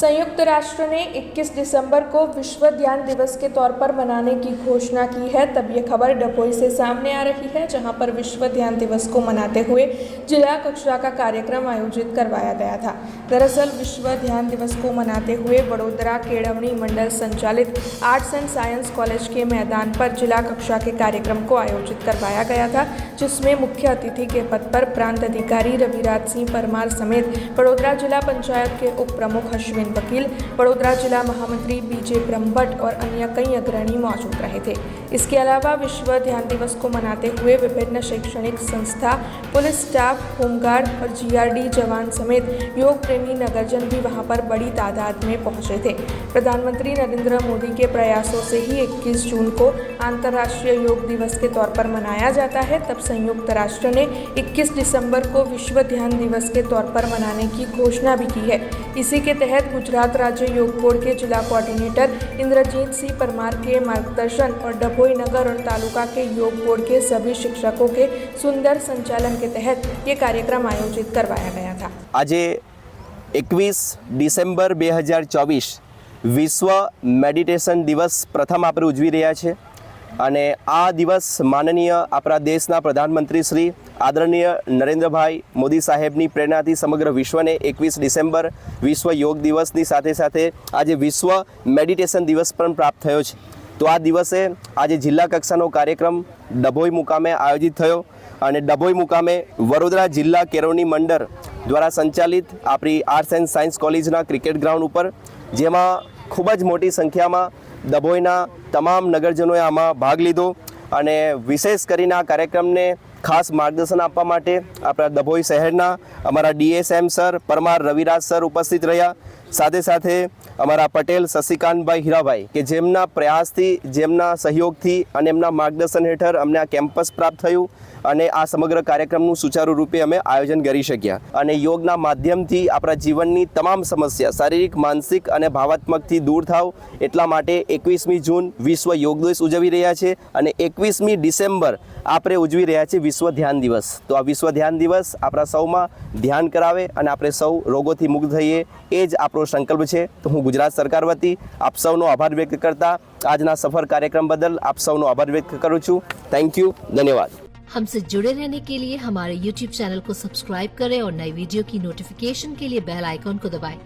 संयुक्त राष्ट्र ने 21 दिसंबर को विश्व ध्यान दिवस के तौर पर मनाने की घोषणा की है। तब ये खबर डभोई से सामने आ रही है, जहां पर विश्व ध्यान दिवस को मनाते हुए जिला कक्षा का कार्यक्रम आयोजित करवाया गया था। दरअसल विश्व ध्यान दिवस को मनाते हुए वडोदरा केळवणी मंडल संचालित आर्ट्स एंड साइंस कॉलेज के मैदान पर जिला कक्षा के कार्यक्रम को आयोजित करवाया गया था, जिसमें मुख्य अतिथि के पद पर प्रांत अधिकारी रविराज सिंह परमार समेत वडोदरा जिला पंचायत के उप प्रमुख अश्विन वकील, वडोदरा जिला महामंत्री बीजे ब्रह्मभट्ट और अन्य कई अग्रणी मौजूद रहे थे। इसके अलावा विश्व ध्यान दिवस को मनाते हुए विभिन्न शैक्षणिक संस्था, पुलिस स्टाफ, होमगार्ड और जीआरडी जवान समेत योग प्रेमी नगरजन भी वहां पर बड़ी तादाद में पहुंचे थे। प्रधानमंत्री नरेंद्र मोदी के प्रयासों से ही 21 जून को अंतर्राष्ट्रीय योग दिवस के तौर पर मनाया जाता है। तब संयुक्त राष्ट्र ने 21 दिसंबर को विश्व ध्यान दिवस के तौर पर मनाने की घोषणा भी की है। इसी के तहत गुजरात राज्य योग बोर्ड के जिला कोऑर्डिनेटर इंद्रजीत सिंह परमार के मार्गदर्शन और डभोई नगर और तालुका के योग बोर्ड के सभी शिक्षकों के सुंदर संचालन के तहत ये कार्यक्रम आयोजित करवाया गया था। आज 21 डिसेम्बर 2024 विश्व मेडिटेशन दिवस प्रथम આપણે ઉજવી રહ્યા છે અને આ દિવસ માનનીય આપણા દેશના પ્રધાનમંત્રી શ્રી આદરણીય નરેન્દ્રભાઈ મોદી સાહેબની પ્રેરણાથી સમગ્ર વિશ્વને 21 ડિસેમ્બર વિશ્વ યોગ દિવસની સાથે સાથે આજે વિશ્વ મેડિટેશન દિવસ પણ પ્રાપ્ત થયો છે। તો આ દિવસે આજે જિલ્લા કક્ષાનો કાર્યક્રમ ડભોઈ મુકામે આયોજિત થયો અને ડભોઈ મુકામે વડોદરા જિલ્લા કેળવણી મંડળ દ્વારા સંચાલિત આપણી આર્ટ્સ એન્ડ સાયન્સ કોલેજના ક્રિકેટ ગ્રાઉન્ડ ઉપર, જેમાં ખૂબ જ મોટી સંખ્યામાં ડભોઈના તમામ નગરજનોએ આમાં ભાગ લીધો અને વિશેષ કરીને આ કાર્યક્રમને ખાસ માર્ગદર્શન આપવા માટે આપણા ડભોઈ શહેરના અમારા DSM sir Parmar Raviraj sir ઉપસ્થિત રહ્યા। સાથે સાથે અમારા પટેલ શશિકાંતભાઈ હીરાભાઈ કે જેમના પ્રયાસથી, જેમના સહયોગથી અને એમના માર્ગદર્શન હેઠળ અમને આ કેમ્પસ પ્રાપ્ત થયું અને આ સમગ્ર કાર્યક્રમનું સુચારુ રૂપે અમે આયોજન કરી શક્યા અને યોગના માધ્યમથી આપણા જીવનની તમામ સમસ્યા શારીરિક, માનસિક અને ભાવાત્મકથી દૂર થાવ એટલા માટે 21મી જૂન વિશ્વ યોગ દિવસ ઉજવી રહ્યા છે અને 21મી ડિસેમ્બર આપણે ઉજવી રહ્યા છીએ વિશ્વ ધ્યાન દિવસ। તો આ વિશ્વ ધ્યાન દિવસ આપણા સૌમાં ધ્યાન કરાવે અને આપણે સૌ રોગોથી મુક્ત થઈએ, એ જ આપણો સંકલ્પ છે। તો હું ગુજરાત સરકાર વતી આપ સૌનો આભાર વ્યક્ત કરતા આજના સફળ કાર્યક્રમ બદલ આપ સૌનો આભાર વ્યક્ત કરું છું। થેન્ક यू, धन्यवाद। हमसे जुड़े रहने के लिए हमारे YouTube चैनल को सब्सक्राइब करें और नई वीडियो की नोटिफिकेशन के लिए बेल आइकॉन को दबाएं।